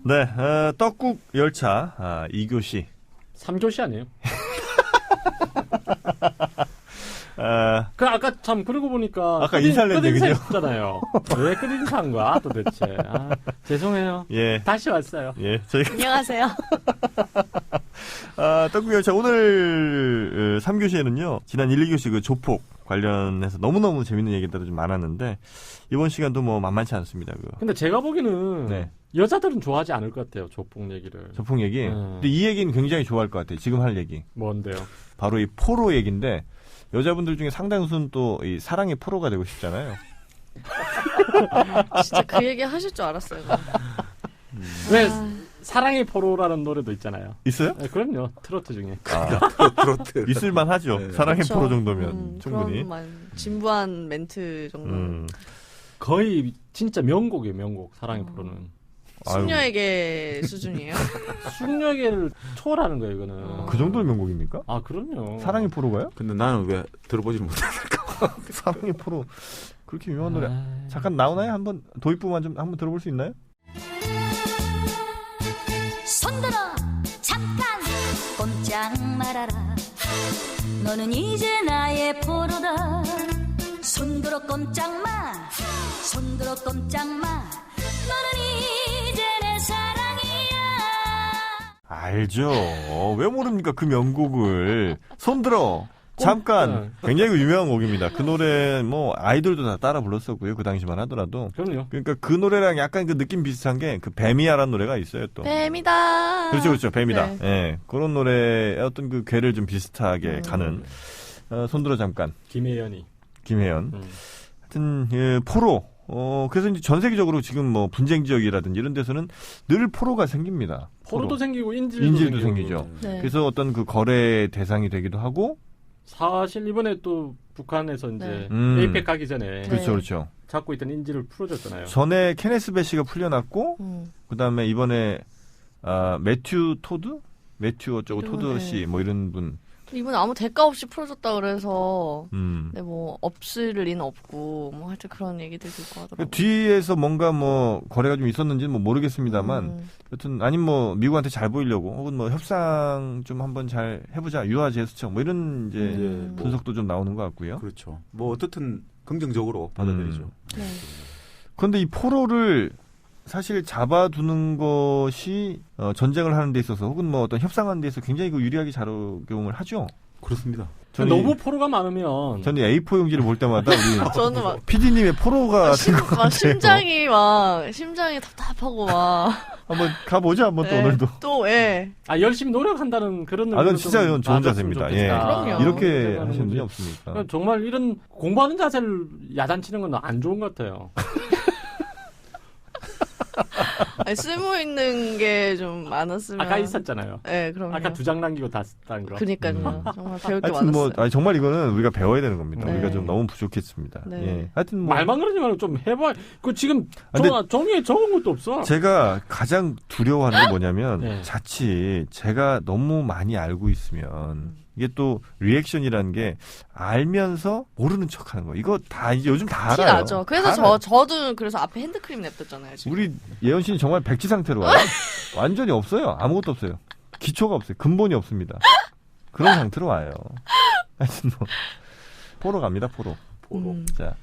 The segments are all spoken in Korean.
네, 떡국 열차 2교시. 3교시 아니에요? 아까 참 그러고 보니까 아까 인사를 끝인사 했잖아요. 왜 끝인사한 거야 도대체? 죄송해요. 예. 다시 왔어요. 예, 저희가 안녕하세요. 떡국 열차 오늘 3교시에는요. 지난 1, 2교시 그 조폭 관련해서 너무너무 재밌는 얘기들이 좀 많았는데 이번 시간도 뭐 만만치 않습니다. 그거. 근데 제가 보기에는 네. 여자들은 좋아하지 않을 것 같아요. 조폭 얘기를. 조폭 얘기. 근데 이 얘기는 굉장히 좋아할 것 같아요. 지금 할 얘기. 뭔데요? 바로 이 포로 얘기인데 여자분들 중에 상당수는 또 이 사랑의 포로가 되고 싶잖아요. 진짜 그 얘기 하실 줄 알았어요. 왜 사랑의 포로라는 노래도 있잖아요. 있어요? 네, 그럼요. 트로트 중에. 트로트. 있을만 하죠. 네. 사랑의 그렇죠. 포로 정도면 충분히. 진부한 멘트 정도. 거의 진짜 명곡이에요. 명곡. 사랑의 포로는. 숙녀에게 수준이에요. 숙녀에게를 초월하는 거예요. 이거는. 그 정도의 명곡입니까? 아 그럼요. 사랑의 포로가요? 근데 나는 왜 들어보지 못할까? 사랑의 포로 그렇게 유명한 노래 잠깐 나오나요? 한번 도입부만 좀 한번 들어볼 수 있나요? 손들어 잠깐 꼼짝 말아라 너는 이제 나의 포로다 손들어 꼼짝 마 손들어 꼼짝 마 너는 이제 내 사랑이야. 알죠. 왜 모릅니까 그 명곡을. 손들어 잠깐. 굉장히 유명한 곡입니다. 그 노래 뭐 아이돌도 다 따라 불렀었고요. 그 당시만 하더라도. 그럼요. 그러니까 그 노래랑 약간 그 느낌 비슷한 게 그 뱀이야라는 노래가 있어요 또. 뱀이다. 그렇죠. 뱀이다. 네. 예. 그런 노래의 어떤 그 괴를 좀 비슷하게 가는 손들어 잠깐. 김혜연이. 김혜연. 하여튼 예, 포로. 그래서 이제 전 세계적으로 지금 뭐 분쟁 지역이라든지 이런 데서는 늘 포로가 생깁니다. 포로도 생기고 인질도 생기죠. 네. 그래서 어떤 그 거래 대상이 되기도 하고. 사실 이번에 또 북한에서 이제 네. 에이펙 가기 전에 그렇죠, 그렇죠. 잡고 있던 인질을 풀어줬잖아요. 전에 케네스 베시가 풀려났고, 그 다음에 이번에 매튜 토드, 매튜 어쩌고 토드 씨 뭐 이런 분. 이분 아무 대가 없이 풀어줬다 그래서 네, 뭐 없을 리는 없고 뭐 하여튼 그런 얘기들 듣고 하더라고요. 뒤에서 뭔가 뭐 거래가 좀 있었는지는 뭐 모르겠습니다만, 여튼 아니면 뭐 미국한테 잘 보이려고 혹은 뭐 협상 좀 한번 잘 해보자 유화 제스처 뭐 이런 이제 분석도 좀 나오는 것 같고요. 그렇죠. 뭐 어떻든 긍정적으로 받아들이죠. 네. 그런데 이 포로를 사실 잡아두는 것이 전쟁을 하는 데 있어서 혹은 뭐 어떤 협상하는 데 있어서 굉장히 그 유리하게 작용을 하죠. 그렇습니다. 너무 포로가 많으면 저는 A4 용지를 볼 때마다 우리 저는 막 PD님의 포로가 같은 것 같아요. 심장이 답답하고 막 한번 가보죠 한번 또 오늘도. 또 예. 열심히 노력한다는 그런 그건 진짜 이건 좋은 자세입니다. 예. 그럼요. 이렇게 하시는 분이 없습니까? 정말 이런 공부하는 자세를 야단치는 건 안 좋은 것 같아요. 아니, 쓸모 있는 게 좀 많았으면. 아까 있었잖아요. 네, 그럼요. 아까 2장 남기고 다 딴 거. 그러니까요. 정말 배울 게 하여튼 많았어요. 뭐 정말 이거는 우리가 배워야 되는 겁니다. 네. 우리가 좀 너무 부족했습니다. 네. 예. 하여튼 뭐 말만 그러지 말고 좀 해봐. 그 지금 근데 종이에 적은 것도 없어. 제가 가장 두려워하는 게 뭐냐면 네. 자칫 제가 너무 많이 알고 있으면 이게 또 리액션이라는 게 알면서 모르는 척하는 거. 이거 다 이제 요즘 다 티 알아요. 나죠. 그래서 다 알아요. 저도 그래서 앞에 핸드크림 냅뒀잖아요. 지금. 우리 예원 씨는 정말 백지 상태로 와요. 완전히 없어요. 아무것도 없어요. 기초가 없어요. 근본이 없습니다. 그런 상태로 와요. 하여튼 뭐 포로 갑니다. 포로. 자,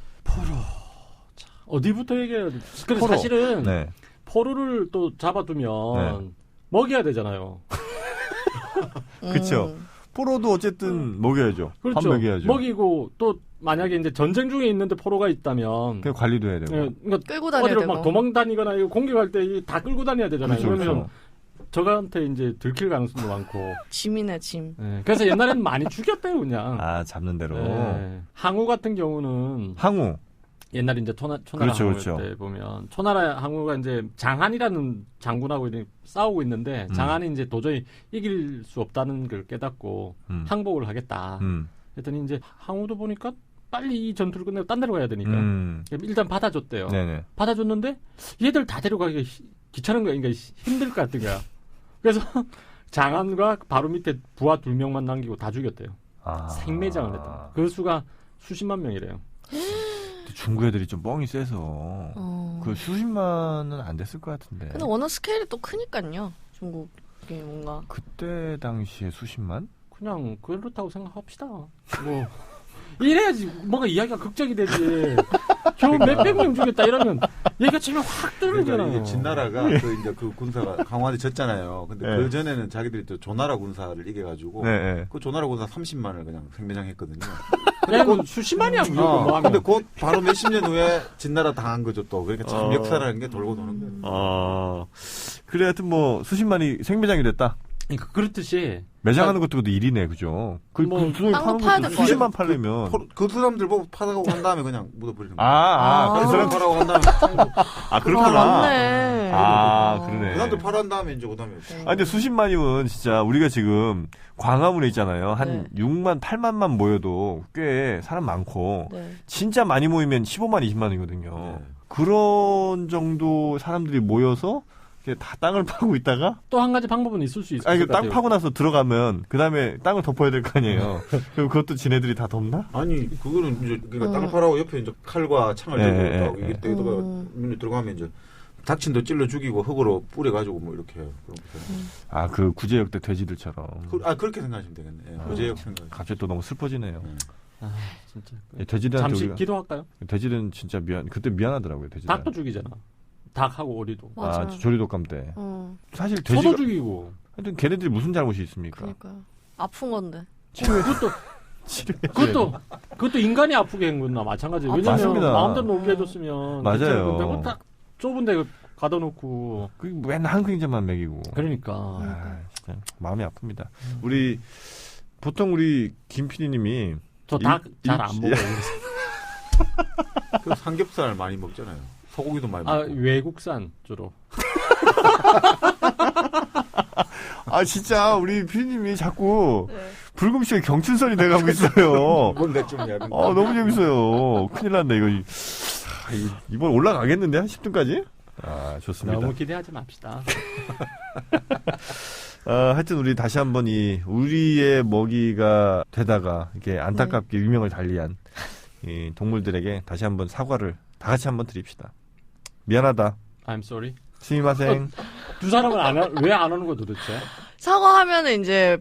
어디부터 얘기해야 돼? 근데 포로. 사실은 네. 포로를 또 잡아두면 먹여야 되잖아요. 그렇죠. 포로도 어쨌든 먹여야죠. 밥 그렇죠. 먹여야죠. 먹이고 또 만약에 이제 전쟁 중에 있는데 포로가 있다면 그 관리도 해야 되고. 그러니까 끌고 다녀야 어디로 되고. 막 도망 다니거나 이거 공격할 때 다 끌고 다녀야 되잖아요. 그렇죠, 그러면 그렇죠. 저한테 이제 들킬 가능성도 많고. 짐이네, 짐. 네. 그래서 옛날에는 많이 죽였대요, 그냥. 아, 잡는 대로. 네. 항우 같은 경우는 항우. 옛날에 이제 초나라 그렇죠, 항우 그렇죠. 때 보면 초나라 항우가 이제 장한이라는 장군하고 이제 싸우고 있는데 장한이 이제 도저히 이길 수 없다는 걸 깨닫고 항복을 하겠다. 했더니 이제 항우도 보니까 빨리 이 전투를 끝내고 딴 데로 가야 되니까 일단 받아줬대요. 네네. 받아줬는데 얘들 다 데려가기가 귀찮은 거야. 그러니까 힘들 것 같은 거야. 그래서 장한과 바로 밑에 부하 2명만 남기고 다 죽였대요. 아. 생매장을 했다. 그 수가 수십만 명이래요. 중국 애들이 좀 뻥이 세서 그 수십만은 안 됐을 것 같은데. 근데 워낙 스케일이 또 크니까요. 중국이 뭔가. 그때 당시에 수십만? 그냥 그렇다고 생각합시다. 뭐 이래야지 뭔가 이야기가 극적이 되지. 겨우 몇백 명 죽였다 이러면 얘가 지금 확 떨어지잖아요. 그러니까 이게 진나라가 그 이제 그 군사가 강화한테 졌잖아요. 근데 그 전에는 자기들이 또 조나라 군사를 이겨가지고 그 조나라 군사 30만을 그냥 생매장했거든요. 근데 그 수십만이야 뭐 하면. 근데 곧 바로 몇십 년 후에 진나라 당한 거죠 또. 그러니까 참 역사라는 게 돌고 도는 거예요. 그래 하여튼 뭐 수십만이 생매장이 됐다. 그러니까 그렇듯이 매장하는 것도 일이네, 그죠? 그 땅 파는 파야 것도 될 수십만 팔려면. 그 사람들 보고 파다고 한 다음에 그냥 묻어버리는 거예요. 그 사람 파라고 한 다음에 그렇구나. 맞네. 그러네. 그 사람들 파란 다음에 이제 그다음에. 근데 수십만이면 진짜 우리가 지금 광화문에 있잖아요. 한 6만, 8만만 모여도 꽤 사람 많고 진짜 많이 모이면 15만, 20만이거든요. 그런 정도 사람들이 모여서 다 땅을 파고 있다가 또 한 가지 방법은 있을 수 있을 것 같아요. 땅 파고 나서 들어가면 그 다음에 땅을 덮어야 될 거 아니에요. 그럼 그것도 지네들이 다 덮나? 아니 그거는 이제 그러니까 땅 파라고 옆에 이제 칼과 창을 들고 있다고 이게 떼다가 문에 들어가면 이제 닥친도 찔러 죽이고 흙으로 뿌려가지고 뭐 이렇게 해요. 그 구제역 때 돼지들처럼. 그렇게 생각하시면 되겠네. 구제역 생각. 갑자기 또 너무 슬퍼지네요. 진짜. 돼지들한테 잠시 우리가, 기도할까요? 돼지들은 진짜 그때 미안하더라고요. 돼지들. 닭도 죽이잖아. 닭하고 오리도. 조리독감 때. 사실 돼지가 소도 죽이고. 하여튼 걔네들이 무슨 잘못이 있습니까? 그러니까요. 아픈 건데. 그것도 인간이 아프게 한 거나 마찬가지예요. 왜냐면 맞습니다. 마음대로 놀게 해줬으면 맞아요. 근데 딱 좁은 데 가둬놓고 맨날 한 그림자만 먹이고. 그러니까 진짜 마음이 아픕니다. 보통 우리 김 PD님이 저 닭 잘 안 먹어요. 그 삼겹살 많이 먹잖아요. 소고기도 많이 먹고. 외국산 주로. 진짜 우리 PD님이 자꾸 불금쇼에 경춘선이 돼가고 있어요. 뭔가 좀 얇은 너무 재밌어요. 큰일 났네 이거. 이번 올라가겠는데 한 10등까지? 좋습니다. 너무 기대하지 맙시다. 하여튼 우리 다시 한번 우리의 먹이가 되다가 이렇게 안타깝게 유명을 달리한 이 동물들에게 다시 한번 사과를 다 같이 한번 드립시다. 미안하다. I'm sorry. 스미마생. 두 사람은 왜 안 하는 거야 도대체? 사과하면은 이제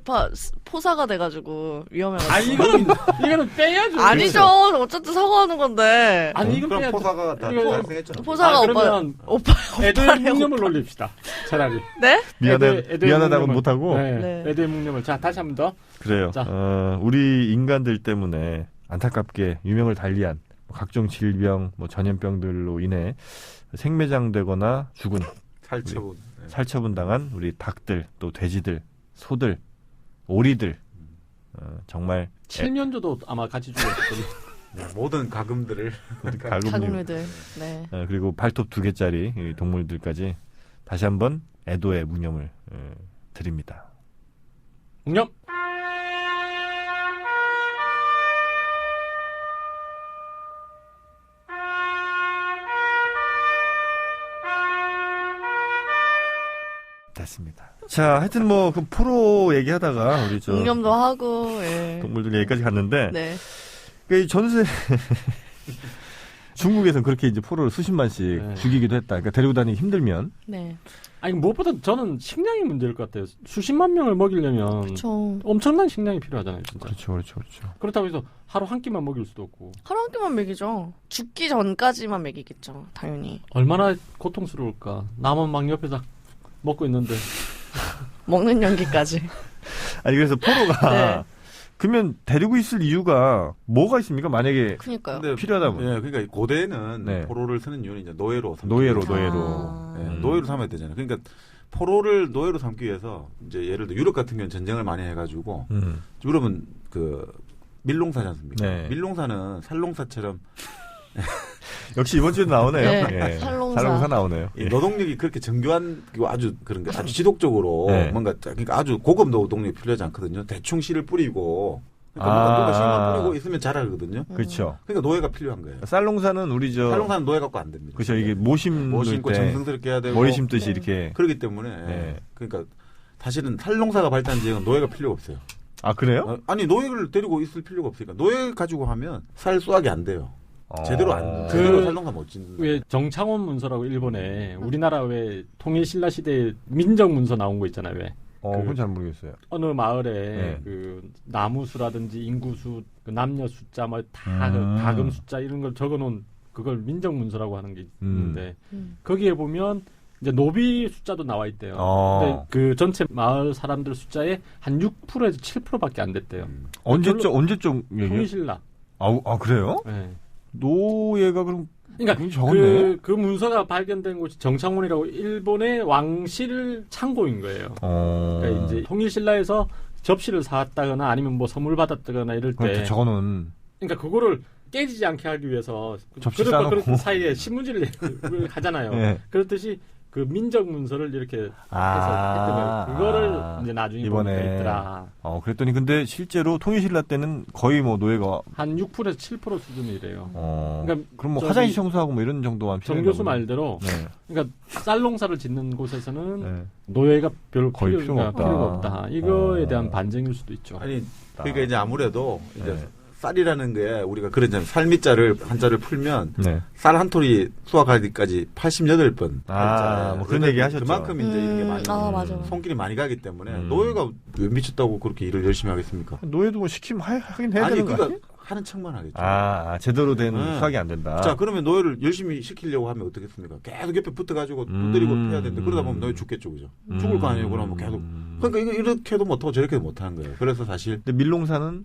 포사가 돼가지고 위험해가지고. 이거는 빼야죠. 아니죠. 어쨌든 사과하는 건데. 아니 이건 그럼 빼야 포사가 다 발생했잖아. 포사가 오빠 애도의 묵념을 놀립시다. 차라리. 네? 미안하다고 못하고. 네. 애도의 묵념을. 자 다시 한 번 더. 그래요. 우리 인간들 때문에 안타깝게 유명을 달리한 각종 질병, 전염병들로 인해 생매장되거나 죽은 살처분 당한 우리 닭들, 또 돼지들, 소들, 오리들 정말 7년조도 아마 같이 죽었거든요. 모든 가금들을 가금류들. 네. 그리고 발톱 2개짜리 동물들까지 다시 한번 애도의 묵념을 드립니다. 묵념. 됐습니다. 자, 하여튼 그 포로 얘기하다가 우리 묵념도 하고 동물들 얘기까지 갔는데 네. 그 전세 중국에서는 그렇게 이제 포로를 수십만씩 죽이기도 했다. 그러니까 데리고 다니기 힘들면. 네. 아니 무엇보다 저는 식량이 문제일 것 같아요. 수십만 명을 먹이려면 그쵸. 엄청난 식량이 필요하잖아요. 진짜. 그렇죠. 그렇다고 해서 하루 한 끼만 먹일 수도 없고. 하루 한 끼만 먹이죠. 죽기 전까지만 먹이겠죠. 당연히. 얼마나 고통스러울까. 남은 막 옆에서 먹고 있는데. 먹는 연기까지. 아니 그래서 포로가 그러면 데리고 있을 이유가 뭐가 있습니까? 만약에 그러니까요. 필요하다면. 그러니까 고대는 포로를 쓰는 이유는 이제 노예로 삼아야 되잖아요. 그러니까 포로를 노예로 삼기 위해서 이제 예를 들어 유럽 같은 경우는 전쟁을 많이 해가지고 유럽은 그 밀농사지 않습니까? 밀농사는 살농사처럼 역시 이번 주에도 나오네요. 네. 살롱사 나오네요. 노동력이 그렇게 정교한 아주 그런 게 아주 지속적으로 뭔가 그러니까 아주 고급 노동력이 필요하지 않거든요. 대충 씨를 뿌리고 그러니까 누가 씨만 뿌리고 있으면 자라거든요. 그렇죠. 그러니까 노예가 필요한 거예요. 쌀농사는 살농사는 노예 갖고 안 됩니다. 그렇죠. 이게 모심고 정성스럽게 해야 되고 머리 심듯이 이렇게 그렇기 때문에 그러니까 사실은 살농사가 발달한 지역은 노예가 필요가 없어요. 아 그래요? 아니 노예를 데리고 있을 필요가 없으니까 노예 가지고 하면 쌀 수확이 안 돼요. 제대로 살롱사 못 짓는. 왜 정창원 문서라고 일본에 우리나라 왜 통일 신라 시대에 민정 문서 나온 거 있잖아요. 왜? 그건 잘 모르겠어요. 어느 마을에 그 나무수라든지 인구수, 그 남녀 숫자, 뭐 다 가금 숫자 이런 걸 적어놓은 그걸 민정 문서라고 하는 게 있는데 거기에 보면 이제 노비 숫자도 나와 있대요. 근데 그 전체 마을 사람들 숫자의 한 6%에서 7%밖에 안 됐대요. 언제적 얘기예요? 통일신라. 그래요? 네. 노예가 그럼 그러니까 적었네. 그 문서가 발견된 곳이 정창원이라고 일본의 왕실 창고인 거예요. 그러니까 이제 통일신라에서 접시를 사왔다거나 아니면 뭐 선물 받았다거나 이럴 때 적어놓은. 그러니까 그거를 깨지지 않게 하기 위해서 접시 그릇과 그릇 사이에 신문지를 하잖아요. 네. 그렇듯이 그 민정 문서를 이렇게 해서 했던 거예요. 그거를 이제 나중에 이번에 있더라. 그랬더니 근데 실제로 통일신라 때는 거의 뭐 노예가 한 6%에서 7% 수준이래요. 그러니까 그럼 뭐 화장실 청소하고 뭐 이런 정도만 정 교수 말대로 그러니까 쌀농사를 짓는 곳에서는 노예가 별 거의 필요가 없다. 이거에 대한 반증일 수도 있죠. 아니 그러니까 이제 아무래도 이제 쌀이라는 게 우리가 그런 점 살미자를 한자를 풀면 쌀 한 톨이 수확하기까지 88번. 뭐 그런 얘기 하셨죠. 그만큼 이제 이게 많이 맞아. 손길이 많이 가기 때문에 노예가 왜 미쳤다고 그렇게 일을 열심히 하겠습니까? 노예도 뭐 시키면 하긴 해야 되는 거 아니에요? 하는 척만 하겠죠. 제대로 된 수확이 안 된다. 자, 그러면 노예를 열심히 시키려고 하면 어떻겠습니까? 계속 옆에 붙어가지고 두드리고 해야 되는데 그러다 보면 노예 죽겠죠, 그죠? 죽을 거 아니에요, 그러면 계속. 그러니까 이렇게 해도 못하고 저렇게 해도 못하는 거예요. 그래서 사실. 근데 밀농사는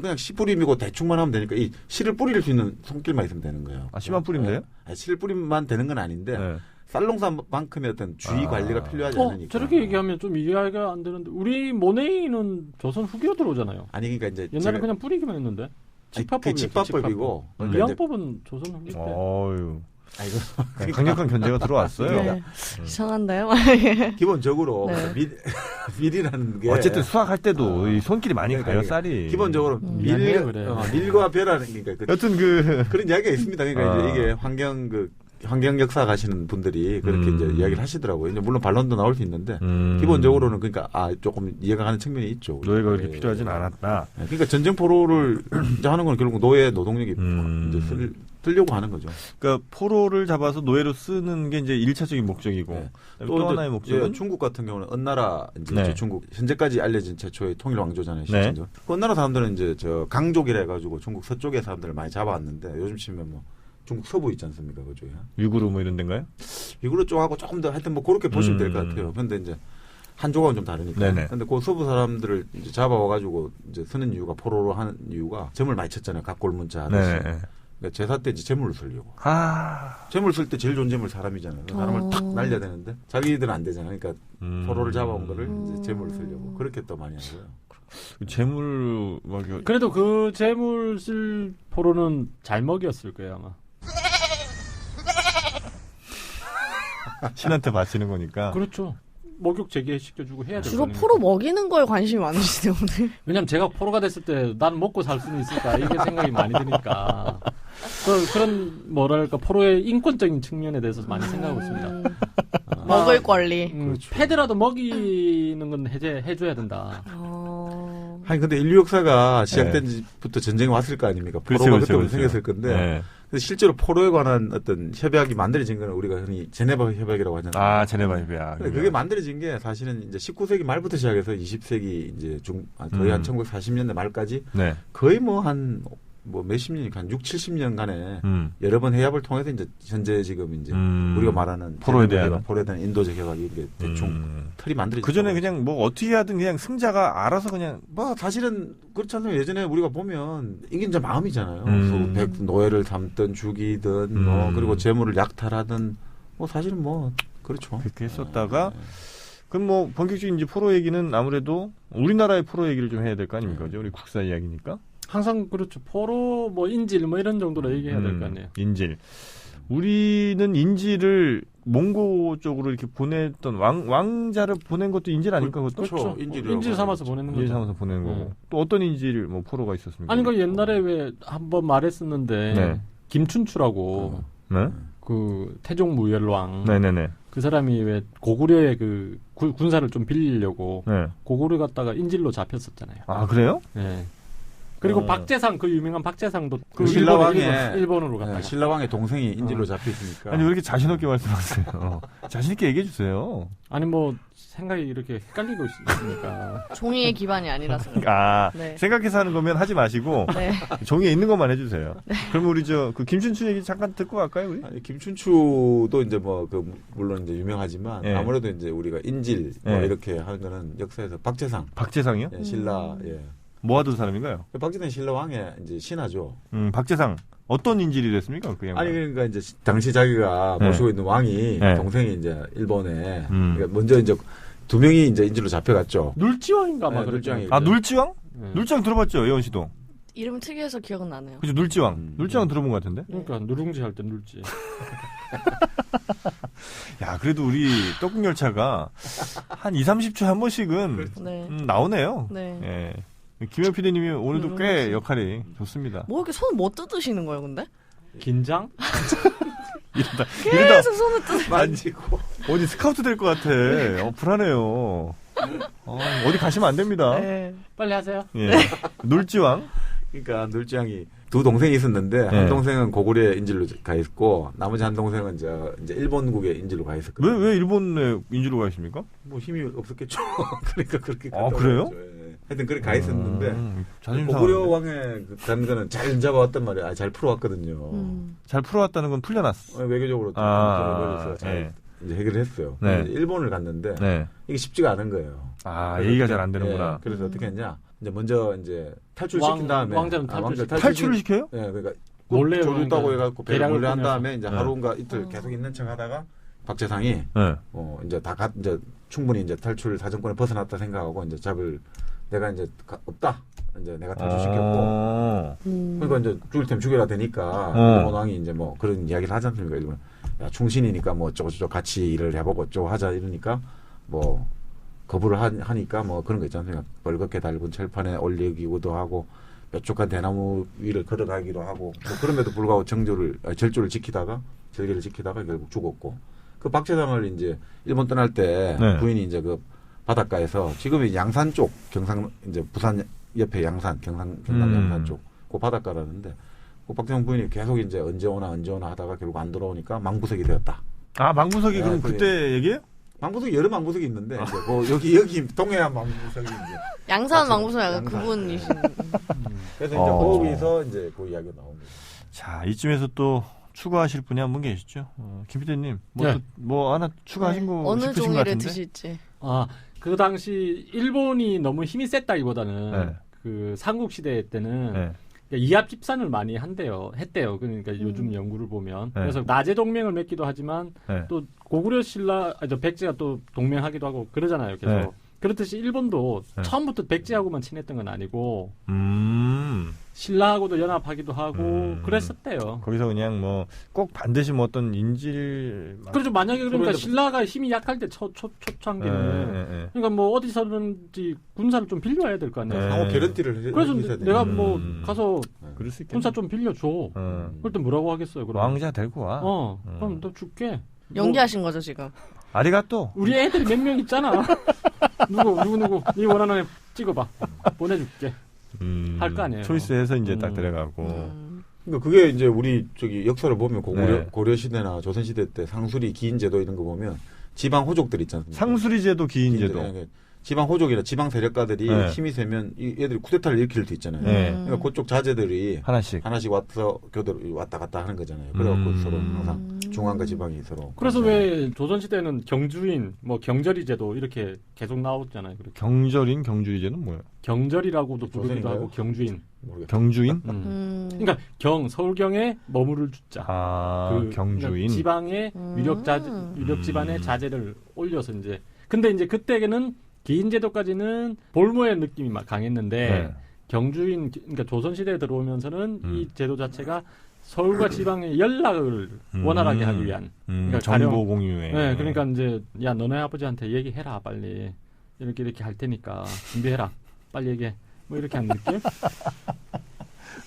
그냥 씨 뿌림이고 대충만 하면 되니까 이 씨를 뿌릴 수 있는 손길만 있으면 되는 거예요. 씨만 뿌리면 돼요? 씨를 뿌리면 되는 건 아닌데. 쌀농사만큼의 어떤 주의 관리가 필요하지 않으니까. 저렇게 얘기하면 좀 이해가 안 되는데 우리 모네이는 조선 후기로 들어오잖아요. 아니 그러니까 이제 옛날에 그냥 뿌리기만 했는데. 직파법이고 위안법은 조선 후기 때. 강력한 견제가 들어왔어요. 네. 이상한데요? 기본적으로 밀이라는 게 어쨌든 수확할 때도 이 손길이 많이 가요, 쌀이. 기본적으로 밀과 벼라는 그러니까 여튼 그런 이야기가 있습니다. 그러니까 이제 이게 환경 역사 가시는 분들이 그렇게 이제 이야기를 하시더라고요. 이제 물론 반론도 나올 수 있는데 기본적으로는 그러니까 조금 이해가 가는 측면이 있죠. 노예가 그렇게 필요하진 않았다. 그러니까 전쟁 포로를 이제 하는 건 결국 노예 노동력이 이제 쓰려고 하는 거죠. 그러니까 포로를 잡아서 노예로 쓰는 게 이제 1차적인 목적이고 또 하나의 목적은 중국 같은 경우는 은나라 이제 중국 현재까지 알려진 최초의 통일 왕조잖아요. 실제로. 그 은나라 사람들은 이제 저 강족이라 해가지고 중국 서쪽의 사람들을 많이 잡아왔는데 요즘 치면 뭐 중국 서부 있지 않습니까? 그쪽에. 위구르 뭐 이런 데인가요? 위구르 쪽하고 조금 더 하여튼 뭐 그렇게 보시면 될 것 같아요. 그런데 이제 한조각은 좀 다르니까. 근데 그 서부 사람들을 이제 잡아와가지고 이제 쓰는 이유가 포로로 하는 이유가 점을 많이 쳤잖아요. 각골문자 하듯이. 그러니까 제사 때 이제 재물을 쓰려고. 재물 쓸 때 제일 좋은 재물 사람이잖아요. 사람을 탁 날려야 되는데 자기들은 안 되잖아요. 그러니까 포로를 잡아온 거를 이제 재물을 쓰려고. 그렇게 또 많이 하고요. 재물 그래도 그 재물 쓸 포로는 잘 먹였을 거예요 아마. 신한테 바치는 거니까. 그렇죠. 목욕 재개시켜주고 해야 되죠. 주로 포로 먹이는 거에 관심이 많으시네요 오늘. 왜냐면 제가 포로가 됐을 때 난 먹고 살 수는 있을까 이게 생각이 많이 드니까 그런 뭐랄까 포로의 인권적인 측면에 대해서 많이 생각하고 있습니다. 먹을 권리. 그렇죠. 패드라도 먹이는 건 해줘야 된다. 아니 근데 인류 역사가 시작된 지부터 전쟁이 왔을 거 아닙니까? 포로가 그때부터 생겼을 건데 실제로 포로에 관한 어떤 협약이 만들어진 거는 우리가 흔히 제네바 협약이라고 하잖아요. 제네바 협약. 그게 만들어진 게 사실은 이제 19세기 말부터 시작해서 20세기 이제 거의 한 1940년대 말까지 거의 뭐 몇십 년이니까 한 6, 70년간에 여러 번 해협을 통해서 이제 현재 지금 이제 우리가 말하는 포로에 대한 인도적 협약이 이게 대충 틀이 만들어졌죠. 그 전에 그냥 뭐 어떻게 하든 그냥 승자가 알아서 그냥 뭐 사실은 그렇지 않나요? 예전에 우리가 보면 이게 이제 마음이잖아요. 수백 노예를 삼든 죽이든 그리고 재물을 약탈하든 뭐 사실은 뭐 그렇죠. 그렇게 했었다가 그럼 뭐 본격적인 이제 포로 얘기는 아무래도 우리나라의 포로 얘기를 좀 해야 될 거 아닙니까? 우리 국사 이야기니까. 항상 그렇죠. 포로 뭐 인질 뭐 이런 정도로 얘기해야 될 거 아니에요. 인질. 우리는 인질을 몽고 쪽으로 이렇게 보냈던 왕자를 보낸 것도 인질 아닐까? 그렇죠. 인질 삼아서 보내는 거죠. 인질 삼아서 보내는 거고. 또 어떤 인질 뭐 포로가 있었습니까? 아니 그 옛날에 왜 한번 말했었는데 김춘추라고 그 태종 무열왕 그 사람이 왜 고구려의 그 군사를 좀 빌리려고 고구려 갔다가 인질로 잡혔었잖아요. 그래요? 네. 그리고 박재상 그 유명한 박재상도 그 신라왕의 일본으로 갔다. 신라왕의 동생이 인질로 잡혀 있으니까. 아니 왜 이렇게 자신 없게 말씀하세요? 자신 있게 얘기해 주세요. 아니 뭐 생각이 이렇게 헷갈리고 있으니까. 종이의 기반이 아니라서. 네. 생각해서 하는 거면 하지 마시고 네. 종이에 있는 것만 해주세요. 네. 그럼 우리 그 김춘추 얘기 잠깐 듣고 갈까요, 우리? 아니, 김춘추도 이제 뭐 물론 이제 유명하지만 네. 아무래도 이제 우리가 인질 뭐 이렇게 하는 거는 역사에서 박재상이요? 예, 신라 뭐 하던 사람인가요? 박재상 신라왕의 이제 신하죠. 박재상 어떤 인질이 됐습니까? 그 아니 그러니까 이제 당시 자기가 모시고 있는 왕이 동생이 이제 일본에 그러니까 먼저 이제 2명이 이제 인질로 잡혀갔죠. 눌지왕인가 막 눌지왕이. 눌지왕? 눌지왕 들어봤죠, 예원 씨도. 이름 특이해서 기억은 나네요. 그죠, 눌지왕. 눌지왕 들어본 것 같은데. 그러니까 누룽지 할 때 눌지. 야, 그래도 우리 떡국열차가 한 20-30초에 한 번씩은 나오네요. 네. 예. 김영 PD님이 오늘도 꽤 역할이 좋습니다. 뭐 이렇게 손 못 뜯으시는 거예요, 근데? 긴장? 이러다 손을 만지고 어디 스카우트 될 것 같아. 불안해요. 어디 가시면 안 됩니다. 네. 빨리 하세요. 예. 눌지왕. 그러니까 눌지왕이 2 동생이 있었는데 한 동생은 고구려 인질로 가 있고 나머지 한 동생은 이제 일본국의 인질로 가 있었거든요. 왜 일본에 인질로 가 있습니까? 뭐 힘이 없었겠죠. 그러니까 그렇게. 그래요? 하여튼 그렇게 가 있었는데 고구려 왕의 가는 거는 잘 잡아왔단 말이야. 잘 풀어왔거든요. 잘 풀어왔다는 건 풀려났어. 외교적으로 잘 이제 해결을 했어요. 일본을 갔는데 이게 쉽지가 않은 거예요. 얘기가 잘 안 되는구나. 그래서 어떻게 했냐? 이제 먼저 이제 탈출시킨 다음에 왕자는 탈출을 시켜요? 네, 그러니까 몰래 조르다고 해갖고 배를 몰래 한 다음에 이제 하루인가 이틀 계속 있는 척하다가 박재상이 이제 이제 충분히 이제 탈출 사정권에 벗어났다 생각하고 이제 내가 이제 없다. 이제 내가 탈출시켰고 그러니까 이제 죽일 테면 죽여라 되니까 일본 왕이 이제 뭐 그런 이야기를 하지 않습니까? 일본 야 충신이니까 뭐 어쩌고저쩌고 같이 일을 해보고 어쩌고 하자 이러니까 뭐 거부를 하니까 뭐 그런 거 있지 않습니까? 벌겋게 달군 철판에 올리기도 하고 뾰족한 대나무 위를 걸어가기도 하고 뭐 그럼에도 불구하고 절조를 지키다가 절개를 지키다가 결국 죽었고 그 박재상을 이제 일본 떠날 때 부인이 이제 그 바닷가에서 지금은 양산 쪽 경상 이제 부산 옆에 양산 경상 양산 쪽 그 바닷가라는데 그 박재상 부인이 계속 이제 언제 오나 하다가 결국 안 돌아오니까 망부석이 되었다. 망부석이 그럼 그때 얘기예요? 망부석이 여러 망부석이 있는데 이제 뭐 여기 동해안 망부석이 이제 양산 망부석이 약간 그분이신. 그래서 이제 거기서 이제 그 이야기가 나옵니다. 자 이쯤에서 또 추가하실 분이 한 분 계시죠? 김 PD님 뭐 하나 추가하신 거 어느 싶으신 종이를 것 같은데? 드실지. 그 당시 일본이 너무 힘이 셌다기보다는 그 삼국 시대 때는 이합 집산을 많이 했대요. 그러니까 요즘 연구를 보면 그래서 나제 동맹을 맺기도 하지만 또 고구려 백제가 또 동맹하기도 하고 그러잖아요. 계속 그렇듯이 일본도 처음부터 백제하고만 친했던 건 아니고 신라하고도 연합하기도 하고 그랬었대요. 거기서 그냥 뭐 꼭 반드시 뭐 어떤 인질 그렇죠. 만약에 그러니까 신라가 힘이 약할 때 초창기는 그러니까 뭐 어디서든지 군사를 좀 빌려야 될 거 아니에요. 상호 개런티를 그래서 내가 뭐 가서 군사 좀 빌려줘. 그럴 때 뭐라고 하겠어요? 그럼 왕자 데리고 와. 그럼 너 줄게. 연기하신 거죠 지금? 아리가또. 우리 애들이 몇 명 있잖아. 누구 네 원하는 애 찍어봐. 보내줄게. 할 거 아니에요. 초이스해서 이제 딱 들어가고. 그러니까 그게 이제 우리 역사를 보면 고려 시대나 조선 시대 때 상수리 기인 제도 이런 거 보면 지방 호족들 있잖아요. 상수리 제도, 기인 제도. 지방 호족이나 지방 세력가들이 힘이 세면 얘들이 쿠데타를 일으킬 수 있잖아요. 그러니까 그쪽 자제들이 하나씩 와서 왔다 갔다 하는 거잖아요. 그래갖고 서로 항상 중앙과 지방이 서로. 그래서 왜 조선 시대는 경주인, 뭐 경절이 제도 이렇게 계속 나오잖아요. 경절인, 경주이제는 뭐예요? 경절이라고도 부르기도 하고 경주인. 경주인? 그러니까 서울경에 머무를 주자. 경주인. 그러니까 지방의 유력 집안의 자제를 올려서 이제. 근데 이제 그때는 기인 제도까지는 볼모의 느낌이 막 강했는데 경주인, 그러니까 조선 시대에 들어오면서는 이 제도 자체가 서울과 지방의 연락을 원활하게 하기 위한 그러니까 정보 공유에. 그러니까 이제 야 너네 아버지한테 얘기해라 빨리 이렇게 할 테니까 준비해라 빨리 얘기해 뭐 이렇게 하는 느낌.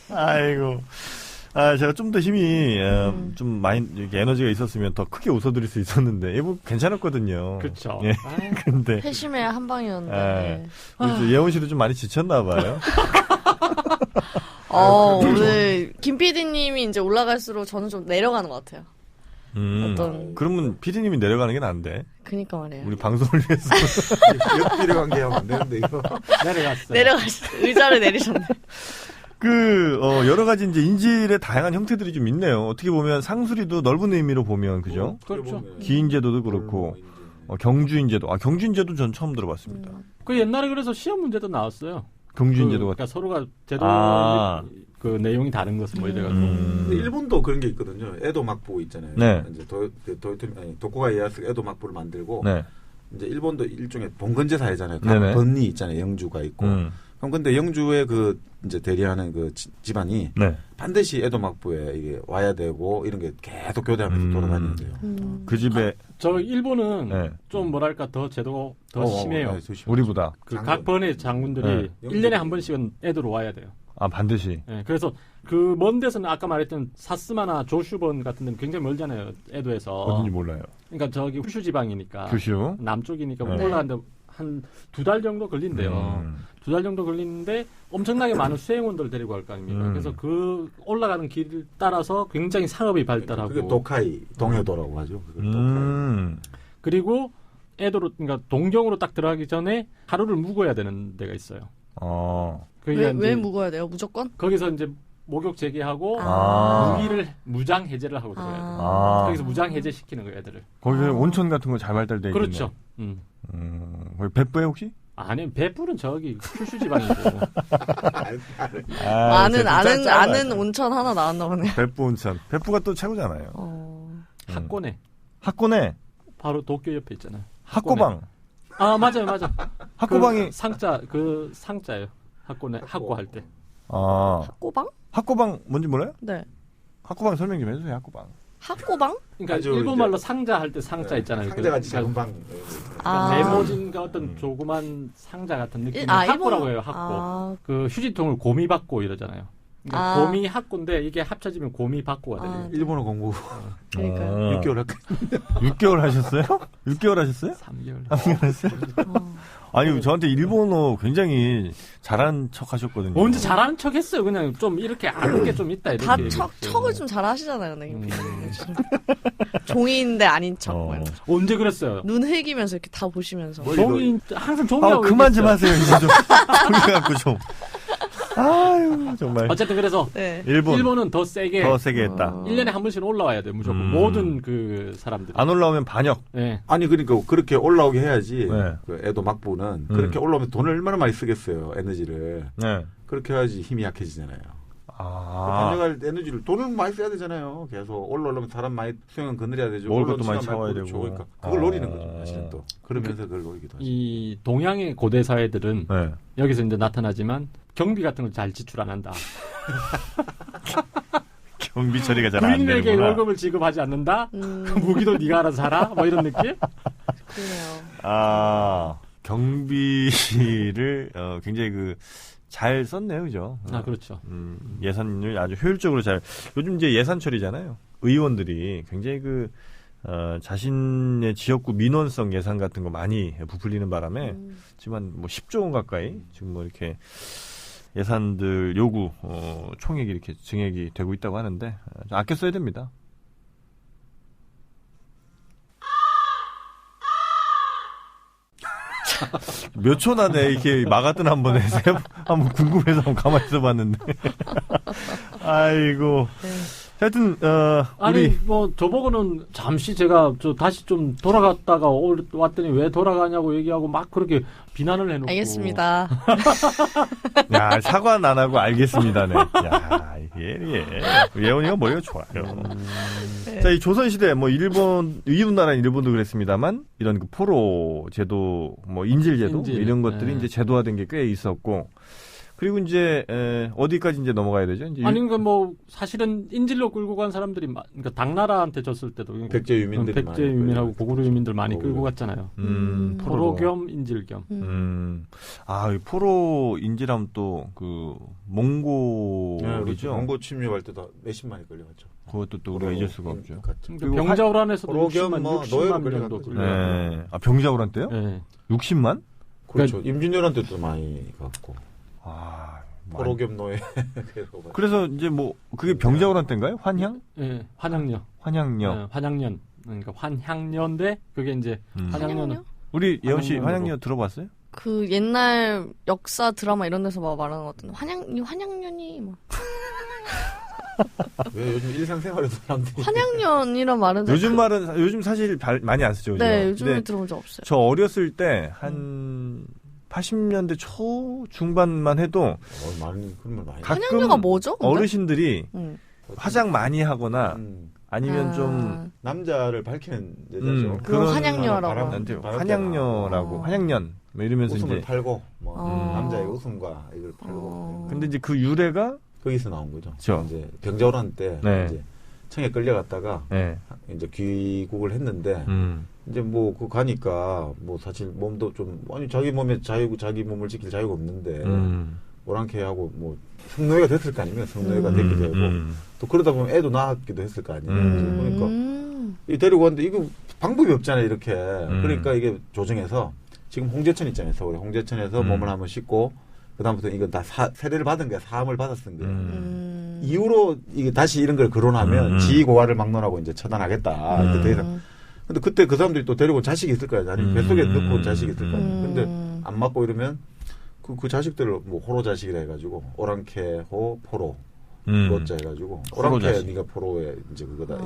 아이고. 제가 좀 더 힘이 좀 많이 에너지가 있었으면 더 크게 웃어드릴 수 있었는데 뭐 괜찮았거든요. 그렇죠. 근데 회심의 한 방이었는데. 그래서 예원 씨도 좀 많이 지쳤나 봐요. 오늘 김 PD님이 이제 올라갈수록 저는 좀 내려가는 것 같아요. 그러면 PD님이 내려가는 게 나은데. 그니까 말이에요. 우리 방송을 위해서. 옆뒤를 관계하면 안 되는데, 이거. 내려갔어요. 의자를 내리셨네. 여러 가지 이제 인질의 다양한 형태들이 좀 있네요. 어떻게 보면 상수리도 넓은 의미로 보면, 그죠? 그렇죠. 기인제도도 그렇고, 경주인제도. 경주인제도 전 처음 들어봤습니다. 그 옛날에 그래서 시험 문제도 나왔어요. 경주인제도가. 그러니까 서로가 제도 그 내용이 다른 것은 뭐 이래가지고. 근데 일본도 그런 게 있거든요. 에도 막부 있잖아요. 네. 이제 도쿠가 이에야스 에도 막부를 만들고, 네. 이제 일본도 일종의 봉건제 사회잖아요. 네네. 각 번이 있잖아요. 영주가 있고. 그럼 근데 영주의 이제 대리하는 그 집안이 반드시 에도 막부에 이게 와야 되고 이런 게 계속 교대하면서 돌아다니는데요. 그 집에 저 일본은 좀 뭐랄까 더 제도가 더 심해요. 우리보다. 각 번의 장군들이 1년에 한 번씩은 에도로 와야 돼요. 반드시. 그래서 그 먼 데서는 아까 말했던 사스마나 조슈번 같은 데는 굉장히 멀잖아요. 에도에서. 어딘지 몰라요. 그러니까 저기 큐슈 지방이니까. 큐슈. 남쪽이니까 올라가는데 한 2달 정도 걸린대요. 2달 정도 걸리는데 엄청나게 많은 수행원들을 데리고 갈 거 아닙니까? 그래서 그 올라가는 길 따라서 굉장히 상업이 발달하고. 그게 도카이, 동해도라고 하죠. 그리고 에도로, 그러니까 동경으로 딱 들어가기 전에 하루를 묵어야 되는 데가 있어요. 왜 묵어야 돼요? 무조건? 거기서 이제 목욕 재개하고 무기를 무장 해제를 하고 들어가야 돼요. 거기서 무장 해제 시키는 거예요, 애들을. 거기서 온천 같은 거 잘 발달돼 있는. 그렇죠. 거기別府혹시? 아니,別府는 저기 큐슈 지방이고. 아는 온천 하나 나왔나 보네.別府온천.別府가 또 최고잖아요. 학고네. 학고네. 바로 도쿄 옆에 있잖아요. 학고방. 맞아요. 학고방이 상자예요. 학고네. 학고 할 때. 학고방? 학고방 뭔지 몰라요? 네. 학고방 설명 좀 해주세요. 학고방. 학고방? 그러니까 일본말로 상자 할 때 상자 있잖아요. 상자같이 작은 방. 네모진과 어떤 조그만 상자 같은 느낌. 학고라고 해요. 학고. 그 휴지통을 고미 받고 이러잖아요. 그러니까 고미 학고인데 이게 합쳐지면 고미 받고가 돼요. 일본어 공부. 그러니까요. 6개월 6개월 하셨어요? 6개월 하셨어요? 3개월. 3개월 했어요? 아니, 저한테 일본어 굉장히 잘하는 척 하셨거든요. 언제 잘하는 척 했어요. 그냥 좀 이렇게 아는 게 좀 있다. 이렇게. 척을 좀 잘하시잖아요. 종이인데 아닌 척. 언제 그랬어요? 눈 흘기면서 이렇게 다 보시면서. 종이, 항상 종이라고. 그만 좀 하세요. 이제 좀. 종이 갖고 좀. 아유, 정말. 어쨌든 그래서 일본은 더 세게 했다. 1년에 한 번씩 올라와야 돼. 무조건 모든 그 사람들이. 안 올라오면 반역. 네. 아니 그러니까 그렇게 올라오게 해야지. 그 에도 막부는 그렇게 올라오면 돈을 얼마나 많이 쓰겠어요. 에너지를. 그렇게 해야지 힘이 약해지잖아요. 반역할 에너지를 돈을 많이 써야 되잖아요. 계속 올라오려면 사람 많이 수행은 거느려야 되죠. 먹을 것도 많이 채워야 되고. 그러니까 그걸 노리는 거죠. 사실은 또. 그러면서 그걸 노리기도 하죠. 이 동양의 고대 사회들은 여기서 이제 나타나지만 경비 같은 걸 잘 지출 안 한다. 경비 처리가 잘 안 되는구나. 군인에게 월급을 지급하지 않는다. 그 무기도 네가 알아서 사라. 뭐 이런 느낌? 그래요. 경비를 굉장히 잘 썼네요, 그죠? 그렇죠. 예산을 아주 효율적으로 요즘 이제 예산처리잖아요. 의원들이 굉장히 자신의 지역구 민원성 예산 같은 거 많이 부풀리는 바람에 지금 한 10조 원 가까이 지금 이렇게 예산들 요구 총액이 이렇게 증액이 되고 있다고 하는데 아껴 써야 됩니다. 몇 초나 내 이렇게 마가뜬 한 번에 한번 궁금해서 한번 가만히 있어봤는데 아이고. 하여튼 아니 저보고는 잠시 제가 다시 좀 돌아갔다가 왔더니 왜 돌아가냐고 얘기하고 막 그렇게 비난을 해놓고. 알겠습니다. 야, 사과는 안 하고 알겠습니다네. 야, 예원이가 머리가 좋아요. 자, 이 조선시대 일본 이웃나라인 일본도 그랬습니다만 이런 포로 제도 인질제도 이런 것들이 이제 제도화된 게 꽤 있었고. 그리고 이제 어디까지 이제 넘어가야 되죠? 이제 그러니까 사실은 인질로 끌고 간 사람들이 그러니까 당나라한테 졌을 때도 백제 유민하고 고구려 유민들 많이 끌고 갔잖아요. 포로 겸 인질 겸. 포로 인질하면 또 몽골이죠. 몽골 침략할 때도 몇십만이 끌려갔죠. 그것도 또 우리가 잊을 수가 없죠. 그리고 병자호란에서도 60만 정도 끌려갔죠. 병자호란 때요? 네. 60만? 그렇죠. 임진왜란 때도 많이 갔고. 포로겸노예. 그래서 이제 뭐 그게 병자호란 때인가요? 환향? 예, 환양녀. 환양녀. 네, 환양년. 그러니까 환향녀인데 그게 이제 환양녀는 우리 예원 씨 환양녀 들어봤어요? 그 옛날 역사 드라마 이런 데서 막 말하는 것 같은데 환양년이 뭐 왜 요즘 일상생활에도 사람들이 환양년이란 말은 요즘 사실 많이 안 쓰죠. 네, 요즘에 들어본 적 없어요. 저 어렸을 때 한 80년대 초 중반만 해도 환양녀가 뭐죠? 근데? 어르신들이 화장 많이 하거나 아니면 좀 남자를 밝히는 여자죠. 그런 환양녀라고. 환양녀라고 환양년 뭐 이러면서 웃음을 이제 팔고 뭐 남자의 웃음과 이걸 팔고. 근데 이제 그 유래가 거기서 나온 거죠. 그렇죠. 이제 병자호란 때 이제 청에 끌려갔다가 이제 귀국을 했는데 이제 뭐 그 가니까 뭐 사실 몸도 좀 아니 자기 몸에 자기 몸을 지킬 자유가 없는데 오랑캐하고 뭐 성노예가 됐을 거 아닙니까? 성노예가 됐기도 하고 또 그러다 보면 애도 낳았기도 했을 거 아니에요. 그러니까 이 데리고 왔는데 이거 방법이 없잖아요. 이렇게 그러니까 이게 조정해서 지금 홍제천 있잖아요. 서울에 홍제천에서 몸을 한번 씻고 그다음부터 이건 다 세례를 받은 거야. 사함을 받았은 거예요. 이후로 이게 다시 이런 걸 거론하면 지고화를 막론하고 이제 처단하겠다. 이제 더 이상. 근데 그때 그 사람들이 또 데리고 온 자식이 있을 거야. 아니 뱃속에 넣고 온 자식이 있을 거야. 근데 안 맞고 이러면 그 자식들을 뭐 호로 자식이라 해가지고 오랑캐 호 포로 로자 해가지고 오랑캐 네가 포로에 이제 그거다.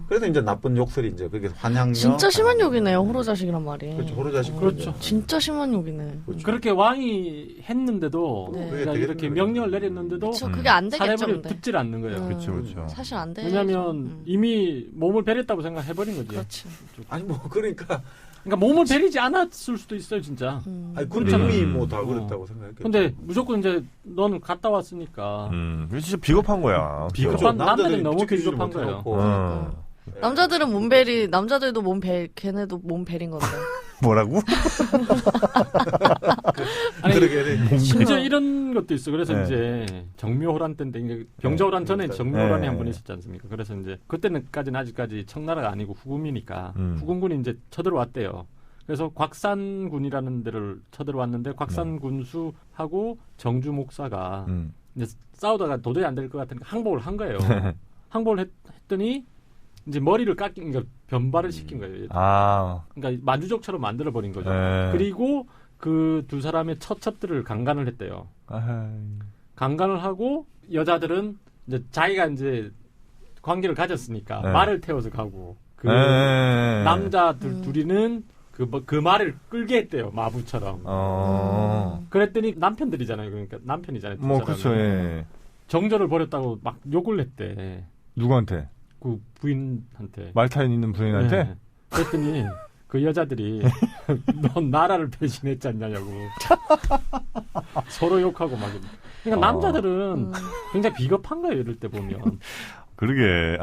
그래서 이제 나쁜 욕설이 이제 그게 환양녀. 진짜 심한 욕이네요. 호로 자식이란 말이. 그렇죠. 호로 자식. 그렇죠. 진짜 심한 욕이네. 그렇죠. 그렇게 왕이 했는데도 그러니까 이렇게 명령을 내렸는데도 그게 안 되겠죠. 사례벌이 붙질 않는 거예요. 그렇죠. 사실 안 돼. 왜냐하면 이미 몸을 베렸다고 생각해버린 거지. 그렇지. 아니 뭐 그러니까 몸을 베리지 않았을 수도 있어요, 진짜. 아니 근데 이미 뭐 다 그랬다고 생각했겠죠. 근데 무조건 이제 너는 갔다 왔으니까. 진짜 비겁한 거야. 비겁한 남자들이 너무 비겁한 거예요. 남자들은 남자들도 걔네도 몸베린 건데. 뭐라고? 아니, 심지어 이런 것도 있어. 그래서 이제 정묘호란 때인데, 이제 병자호란 전에 정묘호란이 한 번 있었지 않습니까? 그래서 이제 그때는까지는 아직까지 청나라가 아니고 후금이니까 후금군이 이제 쳐들어왔대요. 그래서 곽산군이라는 데를 쳐들어왔는데 곽산군수하고 정주 목사가 이제 싸우다가 도저히 안 될 것 같으니까 항복을 한 거예요. 항복을 했더니 이제 머리를 그러니까 변발을 시킨 거예요. 그러니까 만주족처럼 만들어 버린 거죠. 그리고 그 두 사람의 처첩들을 강간을 했대요. 강간을 하고 여자들은 이제 자기가 이제 관계를 가졌으니까 말을 태워서 가고 그 남자들 둘이는 그 말을 끌게 했대요. 마부처럼. 그랬더니 남편들이잖아요. 그러니까 남편이잖아요. 뭐 그렇죠. 정절을 벌였다고 막 욕을 했대. 누구한테? 그 부인한테. 말타임 있는 부인한테? 네. 그랬더니 그 여자들이 넌 나라를 배신했지 않냐고 서로 욕하고 막. 그러니까 남자들은 굉장히 비겁한 거예요. 이럴 때 보면. 그러게.